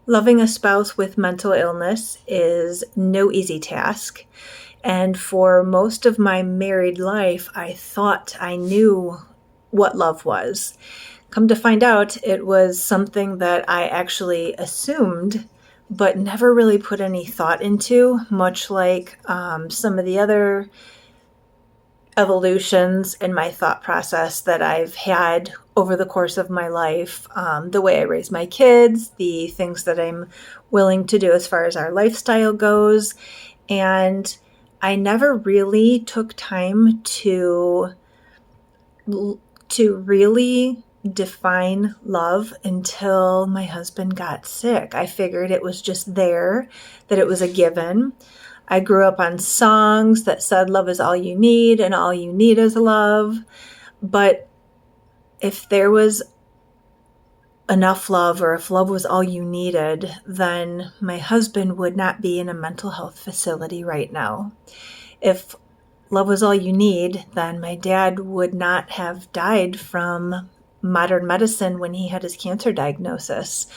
Loving a spouse with mental illness is no easy task. And for most of my married life, I thought I knew what love was. Come to find out, it was something that I actually assumed, but never really put any thought into, much like some of the other evolutions in my thought process that I've had over the course of my life, the way I raise my kids, the things that I'm willing to do as far as our lifestyle goes. And I never really took time to really define love until my husband got sick. I figured it was just there, that it was a given. I grew up on songs that said love is all you need and all you need is love. But if there was enough love, or if love was all you needed, then my husband would not be in a mental health facility right now. If love was all you need, then my dad would not have died from modern medicine when he had his cancer diagnosis.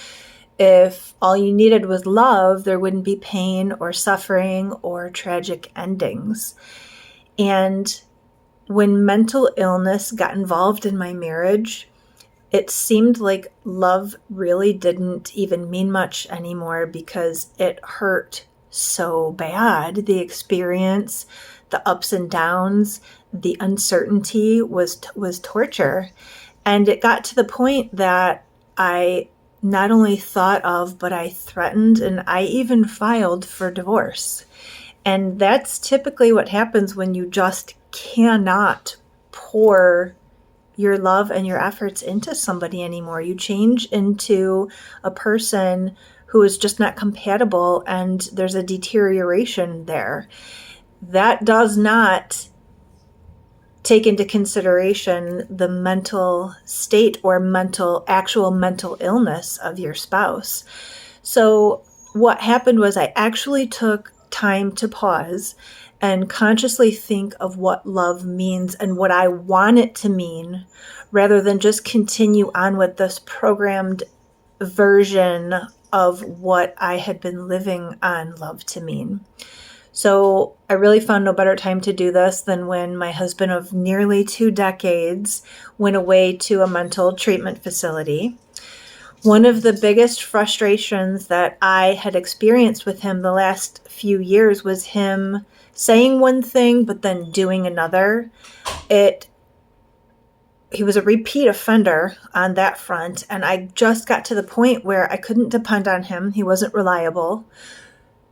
If all you needed was love, there wouldn't be pain or suffering or tragic endings. And when mental illness got involved in my marriage, it seemed like love really didn't even mean much anymore because it hurt so bad. The experience, the ups and downs, the uncertainty was torture. And it got to the point that I not only thought of, but I threatened and I even filed for divorce. And that's typically what happens when you just cannot pour your love and your efforts into somebody anymore. You change into a person who is just not compatible, and there's a deterioration there. That does not take into consideration the mental state or actual mental illness of your spouse. So what happened was I actually took time to pause and consciously think of what love means and what I want it to mean, rather than just continue on with this programmed version of what I had been living on love to mean. So I really found no better time to do this than when my husband of nearly 2 decades went away to a mental treatment facility. One of the biggest frustrations that I had experienced with him the last few years was him saying one thing but then doing another. He was a repeat offender on that front, and I just got to the point where I couldn't depend on him. He wasn't reliable.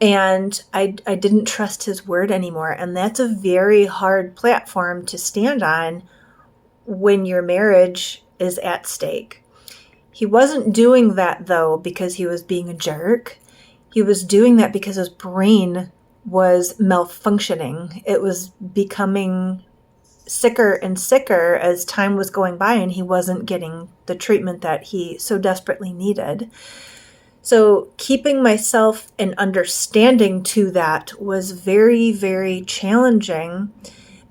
And I didn't trust his word anymore. And that's a very hard platform to stand on when your marriage is at stake. He wasn't doing that, though, because he was being a jerk. He was doing that because his brain was malfunctioning. It was becoming sicker and sicker as time was going by, and he wasn't getting the treatment that he so desperately needed. So keeping myself and understanding to that was very, very challenging,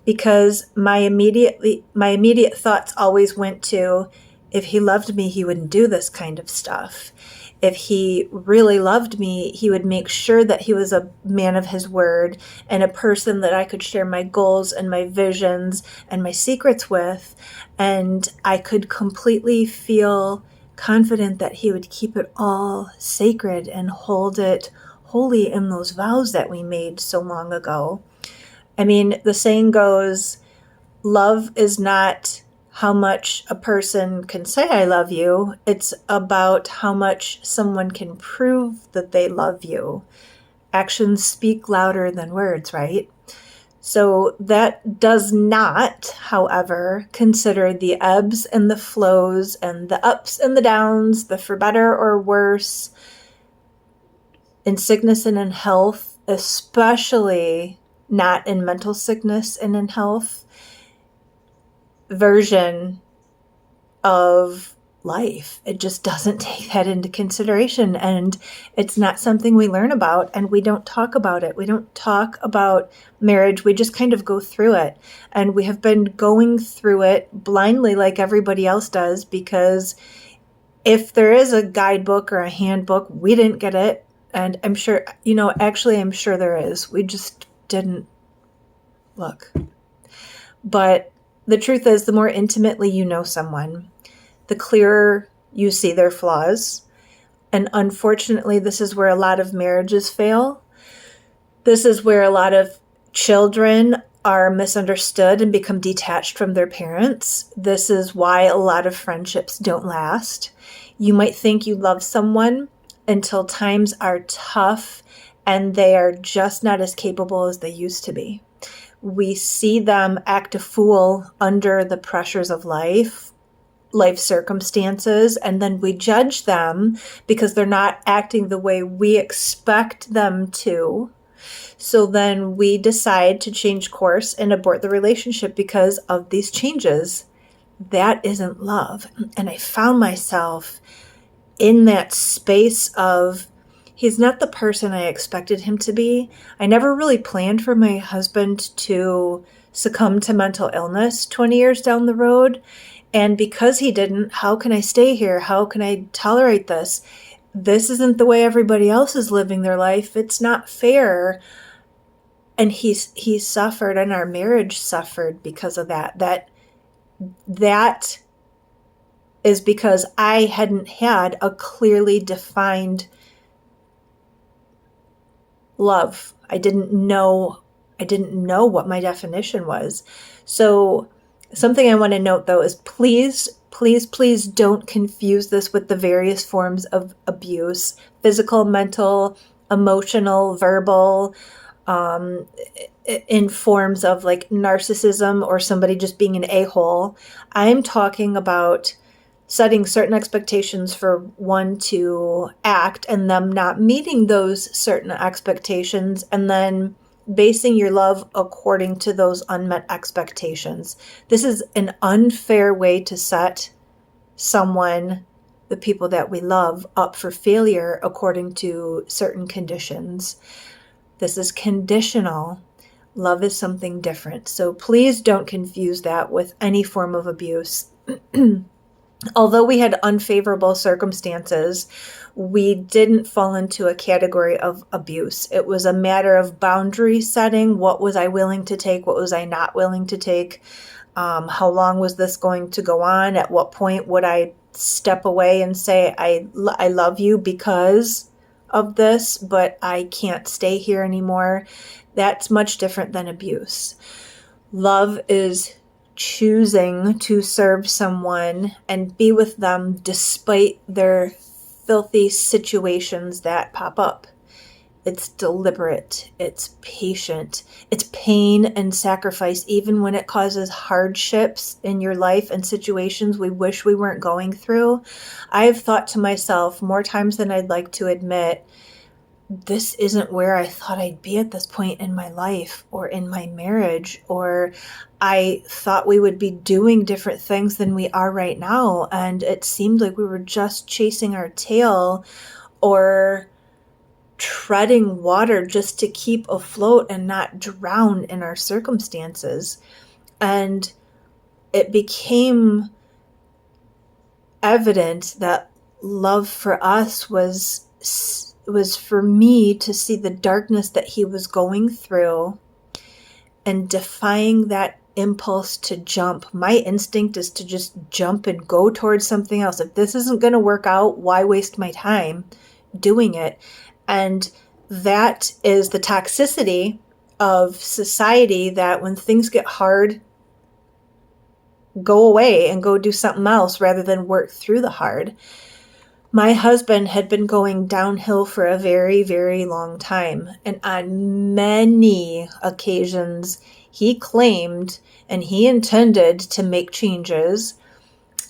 because my immediate thoughts always went to, if he loved me, he wouldn't do this kind of stuff. If he really loved me, he would make sure that he was a man of his word and a person that I could share my goals and my visions and my secrets with, and I could completely feel confident that he would keep it all sacred and hold it holy in those vows that we made so long ago. I mean, the saying goes, love is not how much a person can say I love you. It's about how much someone can prove that they love you. Actions speak louder than words, right? So that does not, however, consider the ebbs and the flows and the ups and the downs, the for better or worse, in sickness and in health, especially not in mental sickness and in health, version of life. It just doesn't take that into consideration, and it's not something we learn about, and we don't talk about it. We don't talk about marriage. We just kind of go through it, and we have been going through it blindly like everybody else does, because If there is a guidebook or a handbook, we didn't get it. And I'm sure, actually, I'm sure there is. We just didn't look. But the truth is, the more intimately you know someone, the clearer you see their flaws. And unfortunately, this is where a lot of marriages fail. This is where a lot of children are misunderstood and become detached from their parents. This is why a lot of friendships don't last. You might think you love someone until times are tough and they are just not as capable as they used to be. We see them act a fool under the pressures of life circumstances, and then we judge them because they're not acting the way we expect them to. So then we decide to change course and abort the relationship because of these changes. That isn't love. And I found myself in that space of, he's not the person I expected him to be. I never really planned for my husband to succumb to mental illness 20 years down the road. And because he didn't, how can I stay here? How can I tolerate this? This isn't the way everybody else is living their life. It's not fair. And he suffered, and our marriage suffered because of that. That is because I hadn't had a clearly defined love. I didn't know what my definition was. So something I want to note, though, is please, please, please don't confuse this with the various forms of abuse: physical, mental, emotional, verbal, in forms of like narcissism or somebody just being an a-hole. I'm talking about setting certain expectations for one to act and them not meeting those certain expectations, and then basing your love according to those unmet expectations. This is an unfair way to set someone, the people that we love, up for failure according to certain conditions. This is conditional. Love is something different. So please don't confuse that with any form of abuse. Although we had unfavorable circumstances, we didn't fall into a category of abuse. It was a matter of boundary setting. What was I willing to take? What was I not willing to take? How long was this going to go on? At what point would I step away and say, I love you because of this, but I can't stay here anymore? That's much different than abuse. Love is choosing to serve someone and be with them despite their filthy situations that pop up. It's deliberate, it's patient, it's pain and sacrifice, even when it causes hardships in your life and situations we wish we weren't going through. I have thought to myself more times than I'd like to admit, this isn't where I thought I'd be at this point in my life or in my marriage, or I thought we would be doing different things than we are right now. And it seemed like we were just chasing our tail or treading water just to keep afloat and not drown in our circumstances. And it became evident that love for us was for me to see the darkness that he was going through and defying that impulse to jump. My instinct is to just jump and go towards something else. If this isn't going to work out, why waste my time doing it? And that is the toxicity of society, that when things get hard, go away and go do something else rather than work through the hard. My husband had been going downhill for a very, very long time. And on many occasions, he claimed and he intended to make changes,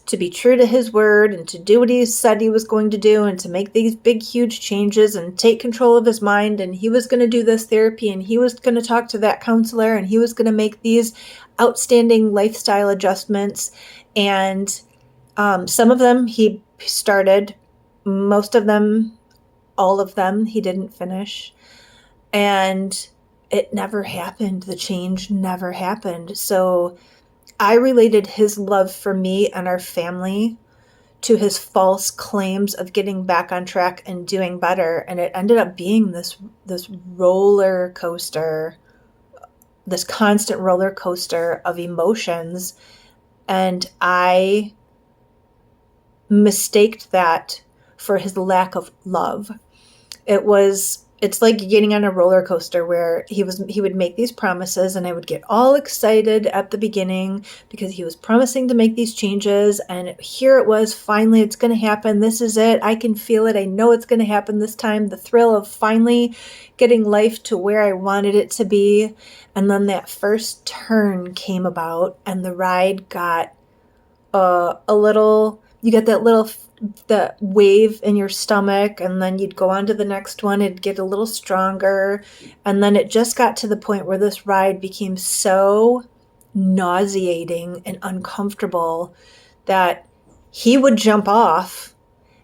to be true to his word and to do what he said he was going to do, and to make these big, huge changes and take control of his mind. And he was going to do this therapy, and he was going to talk to that counselor, and he was going to make these outstanding lifestyle adjustments. And some of them he started. Most of them, all of them, he didn't finish. And it never happened. The change never happened. So I related his love for me and our family to his false claims of getting back on track and doing better. And it ended up being this roller coaster, this constant roller coaster of emotions. And I mistaked that for his lack of love. It's like getting on a roller coaster where he would make these promises, and I would get all excited at the beginning because he was promising to make these changes, and here it was, finally it's going to happen. This is it. I can feel it. I know it's going to happen this time. The thrill of finally getting life to where I wanted it to be. And then that first turn came about, and the ride got you get that wave in your stomach, and then you'd go on to the next one. It'd get a little stronger. And then it just got to the point where this ride became so nauseating and uncomfortable that he would jump off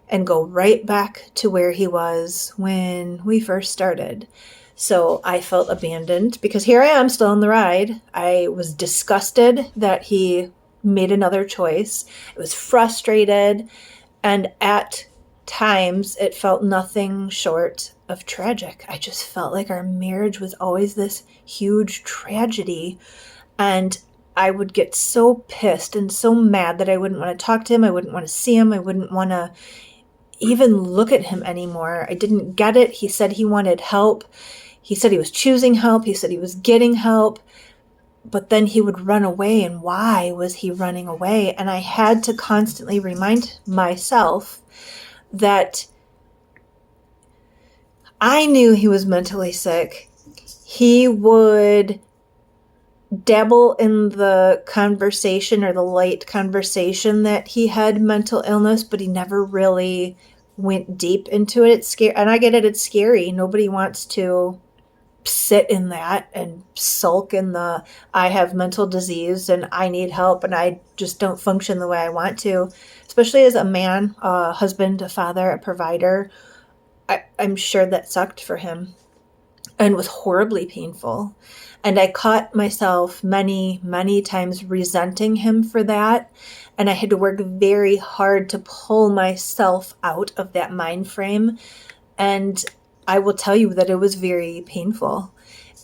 and go right back to where he was when we first started. So I felt abandoned because here I am still on the ride. I was disgusted that he made another choice. I was frustrated, and at times it felt nothing short of tragic. I just felt like our marriage was always this huge tragedy, and I would get so pissed and so mad that I wouldn't want to talk to him. I wouldn't want to see him. I wouldn't want to even look at him anymore. I didn't get it. He said he wanted help. He said he was choosing help. He said he was getting help. But then he would run away, and why was he running away? And I had to constantly remind myself that I knew he was mentally sick. He would dabble in the conversation or the light conversation that he had mental illness, but he never really went deep into it. It's scary, and I get it. It's scary. Nobody wants to sit in that and sulk in the I have mental disease and I need help and I just don't function the way I want to, especially as a man, a husband, a father, a provider. I'm sure that sucked for him and was horribly painful. And I caught myself many, many times resenting him for that. And I had to work very hard to pull myself out of that mind frame. And I will tell you that it was very painful,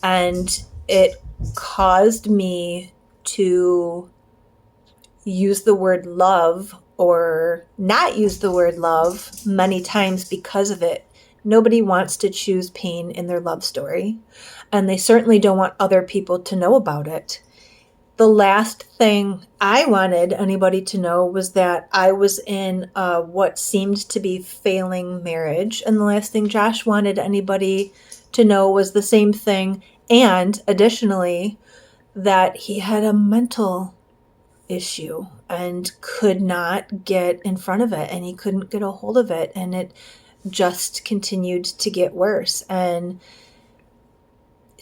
and it caused me to use the word love or not use the word love many times because of it. Nobody wants to choose pain in their love story, and they certainly don't want other people to know about it. The last thing I wanted anybody to know was that I was in what seemed to be failing marriage. And the last thing Josh wanted anybody to know was the same thing. And additionally, that he had a mental issue and could not get in front of it, and he couldn't get a hold of it. And it just continued to get worse. And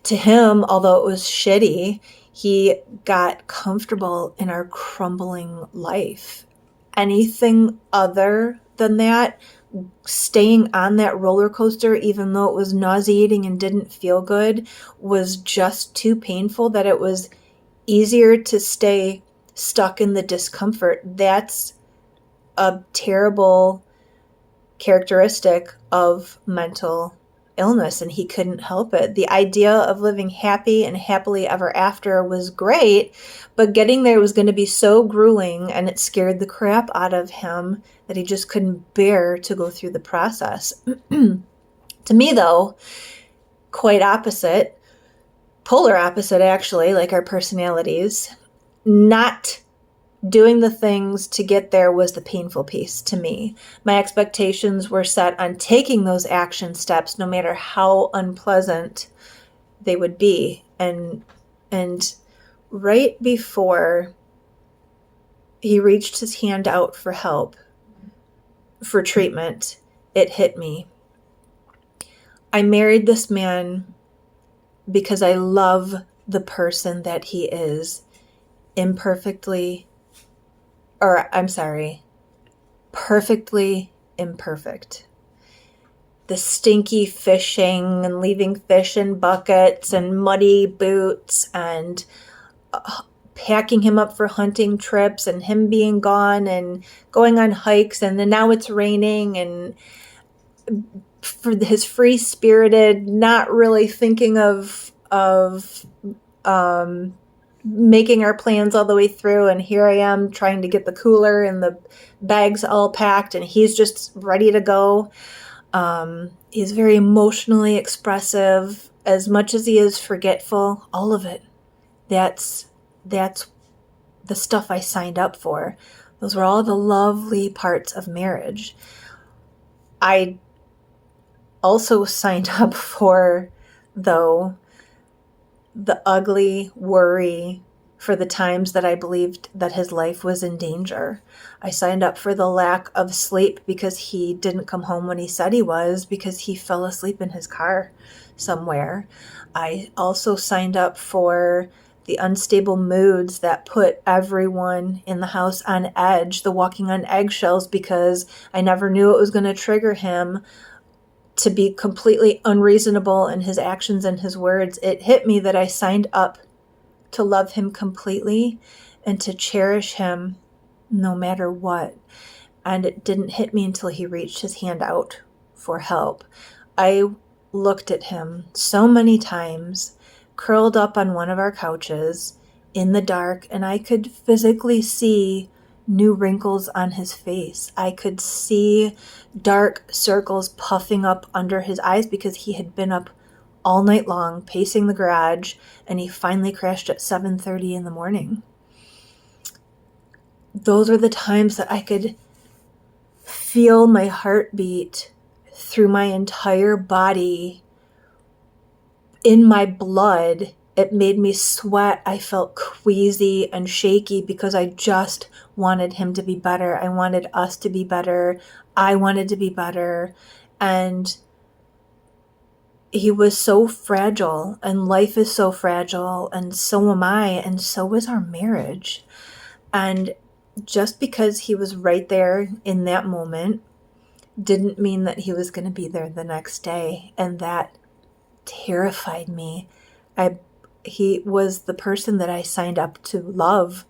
to him, although it was shitty, he got comfortable in our crumbling life. Anything other than that, staying on that roller coaster, even though it was nauseating and didn't feel good, was just too painful that it was easier to stay stuck in the discomfort. That's a terrible characteristic of mental illness, and he couldn't help it. The idea of living happy and happily ever after was great, but getting there was going to be so grueling, and it scared the crap out of him that he just couldn't bear to go through the process. To me, though, quite opposite, polar opposite actually, like our personalities. Not doing the things to get there was the painful piece to me. My expectations were set on taking those action steps, no matter how unpleasant they would be. And right before he reached his hand out for help, for treatment, it hit me. I married this man because I love the person that he is, perfectly imperfect. The stinky fishing and leaving fish in buckets and muddy boots and packing him up for hunting trips and him being gone and going on hikes, and then now it's raining, and for his free-spirited, not really thinking of making our plans all the way through, and here I am trying to get the cooler and the bags all packed, and he's just ready to go. He's very emotionally expressive, as much as he is forgetful, all of it. That's the stuff I signed up for. Those were all the lovely parts of marriage. I also signed up for, though, the ugly worry for the times that I believed that his life was in danger. I signed up for the lack of sleep because he didn't come home when he said he was, because he fell asleep in his car somewhere. I also signed up for the unstable moods that put everyone in the house on edge, the walking on eggshells, because I never knew it was going to trigger him to be completely unreasonable in his actions and his words. It hit me that I signed up to love him completely and to cherish him no matter what. And it didn't hit me until he reached his hand out for help. I looked at him so many times, curled up on one of our couches in the dark, and I could physically see new wrinkles on his face. I could see dark circles puffing up under his eyes because he had been up all night long pacing the garage, and he finally crashed at 7:30 in the morning. Those are the times that I could feel my heartbeat through my entire body, in my blood. It made me sweat. I felt queasy and shaky because I just wanted him to be better. I wanted us to be better. I wanted to be better. And he was so fragile, and life is so fragile, and so am I, and so is our marriage. And just because he was right there in that moment didn't mean that he was going to be there the next day. And that terrified me. He was the person that I signed up to love,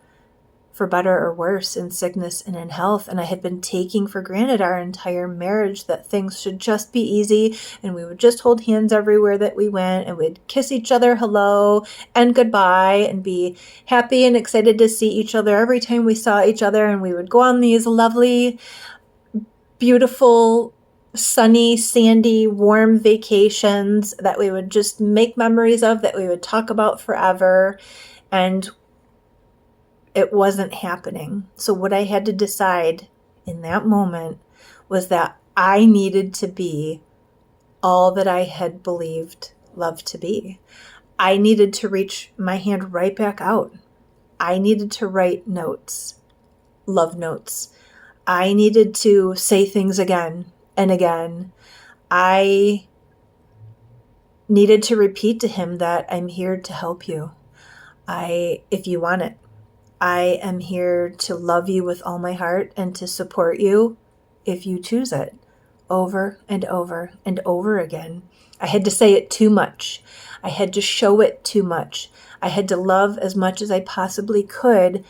for better or worse, in sickness and in health. And I had been taking for granted our entire marriage that things should just be easy, and we would just hold hands everywhere that we went, and we'd kiss each other hello and goodbye, and be happy and excited to see each other every time we saw each other. And we would go on these lovely, beautiful, sunny, sandy, warm vacations that we would just make memories of, that we would talk about forever. And it wasn't happening. So what I had to decide in that moment was that I needed to be all that I had believed love to be. I needed to reach my hand right back out. I needed to write notes, love notes. I needed to say things again and again. I needed to repeat to him that I'm here to help you. If you want it. I am here to love you with all my heart and to support you if you choose it, over and over and over again. I had to say it too much. I had to show it too much. I had to love as much as I possibly could,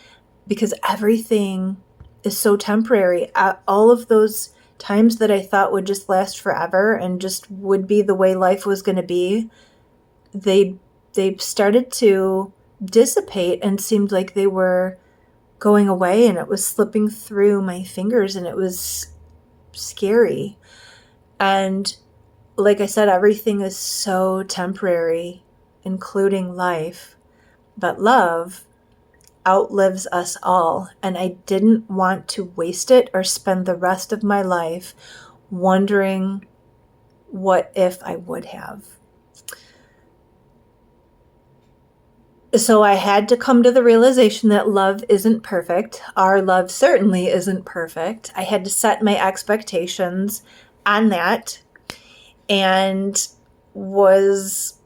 because everything is so temporary. All of those times that I thought would just last forever and just would be the way life was going to be, they started to dissipate and seemed like they were going away, and it was slipping through my fingers, and it was scary. And like I said, everything is so temporary, including life, but love outlives us all. And I didn't want to waste it or spend the rest of my life wondering what if I would have. So I had to come to the realization that love isn't perfect. Our love certainly isn't perfect. I had to set my expectations on that, and was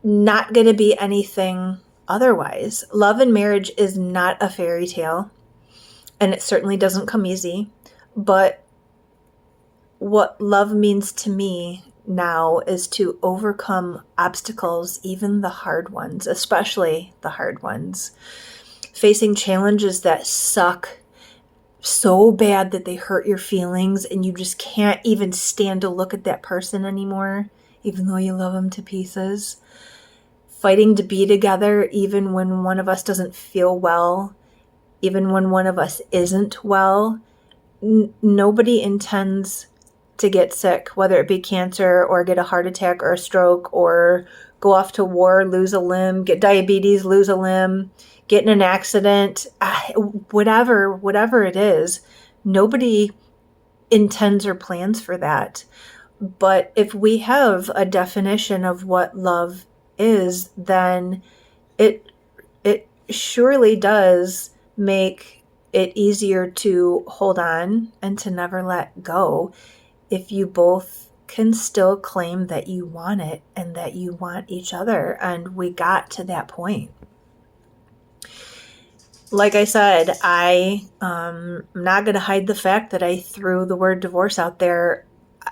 not going to be anything otherwise. Love and marriage is not a fairy tale, and it certainly doesn't come easy. But what love means to me now is to overcome obstacles, even the hard ones, especially the hard ones. Facing challenges that suck so bad that they hurt your feelings and you just can't even stand to look at that person anymore, even though you love them to pieces. Fighting to be together even when one of us doesn't feel well, even when one of us isn't well. Nobody intends to get sick, whether it be cancer or get a heart attack or a stroke or go off to war, lose a limb, get diabetes, lose a limb, get in an accident, whatever it is. Nobody intends or plans for that. But if we have a definition of what love is, then it surely does make it easier to hold on and to never let go if you both can still claim that you want it and that you want each other. And we got to that point. Like I said, I'm not going to hide the fact that I threw the word divorce out there,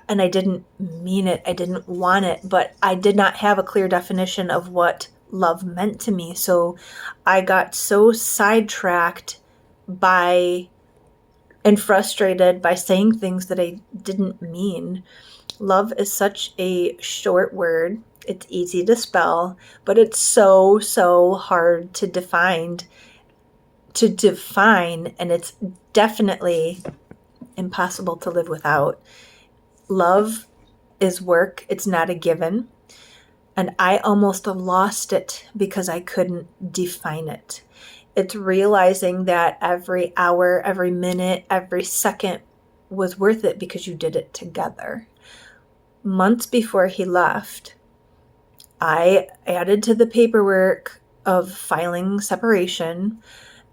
and I didn't mean it. I didn't want it, but I did not have a clear definition of what love meant to me. So I got so sidetracked by and frustrated by saying things that I didn't mean. Love is such a short word. It's easy to spell, but it's so hard to define, and it's definitely impossible to live without. Love is work. It's not a given. And I almost lost it because I couldn't define it. It's realizing that every hour, every minute, every second was worth it because you did it together. Months before he left, I added to the paperwork of filing separation.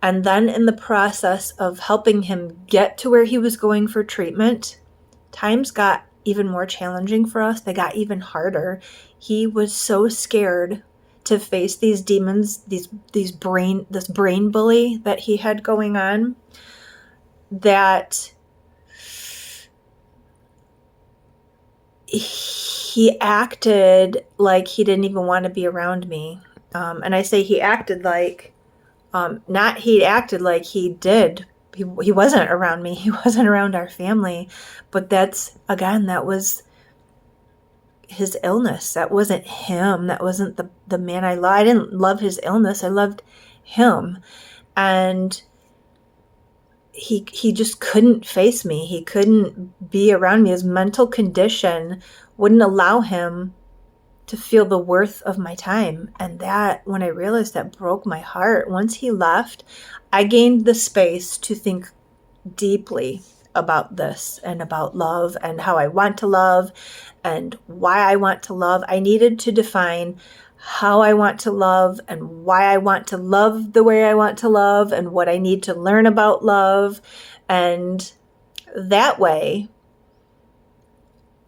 And then in the process of helping him get to where he was going for treatment, times got even more challenging for us. They got even harder. He was so scared to face these demons, this brain bully that he had going on, that he acted like he didn't even want to be around me. And I say he acted like, he acted like he did. He wasn't around me. He wasn't around our family. But that was his illness. That wasn't him. That wasn't the man I loved. I didn't love his illness. I loved him. And he just couldn't face me. He couldn't be around me. His mental condition wouldn't allow him to feel the worth of my time. And that, when I realized, that broke my heart. Once he left, I gained the space to think deeply about this and about love and how I want to love and why I want to love. I needed to define how I want to love and why I want to love the way I want to love and what I need to learn about love. And that way,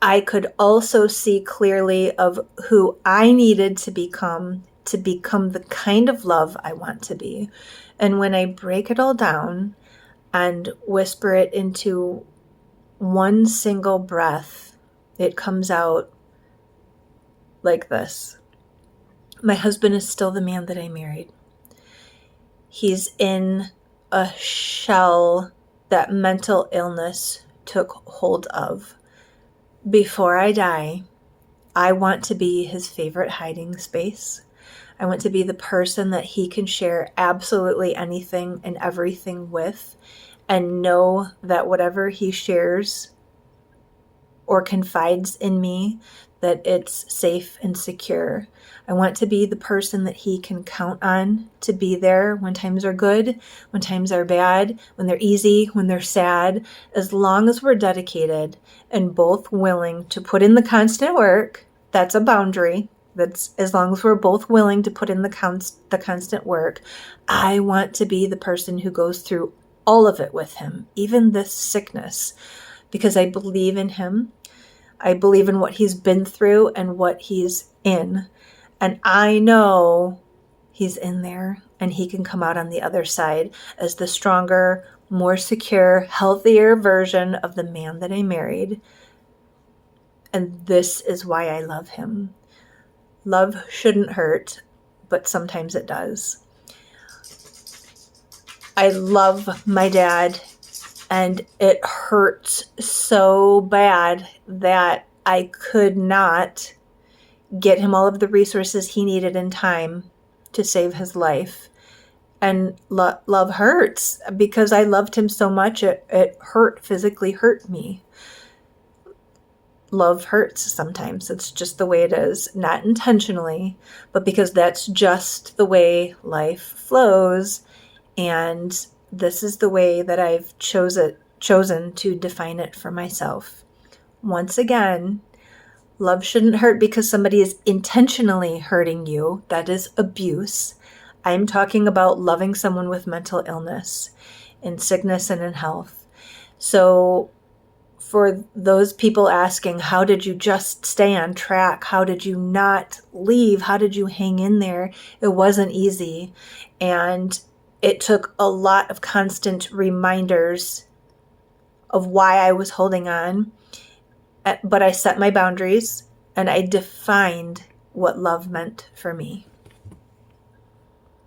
I could also see clearly of who I needed to become the kind of love I want to be. And when I break it all down and whisper it into one single breath, it comes out like this. My husband is still the man that I married. He's in a shell that mental illness took hold of. Before I die, I want to be his favorite hiding space. I want to be the person that he can share absolutely anything and everything with, and know that whatever he shares or confides in me, that it's safe and secure. I want to be the person that he can count on to be there when times are good, when times are bad, when they're easy, when they're sad, as long as we're dedicated and both willing to put in the constant work. That's a boundary. That's as long as we're both willing to put in the constant work. I want to be the person who goes through all of it with him, even this sickness, because I believe in him. I believe in what he's been through and what he's in. And I know he's in there and he can come out on the other side as the stronger, more secure, healthier version of the man that I married. And this is why I love him. Love shouldn't hurt, but sometimes it does. I love my dad, and it hurts so bad that I could not get him all of the resources he needed in time to save his life. And love hurts because I loved him so much. It physically hurt me. Love hurts sometimes. It's just the way it is, not intentionally, but because that's just the way life flows. And this is the way that I've chosen to define it for myself. Once again, love shouldn't hurt because somebody is intentionally hurting you. That is abuse. I'm talking about loving someone with mental illness, in sickness and in health. So for those people asking, how did you just stay on track? How did you not leave? How did you hang in there? It wasn't easy. And it took a lot of constant reminders of why I was holding on. But I set my boundaries and I defined what love meant for me.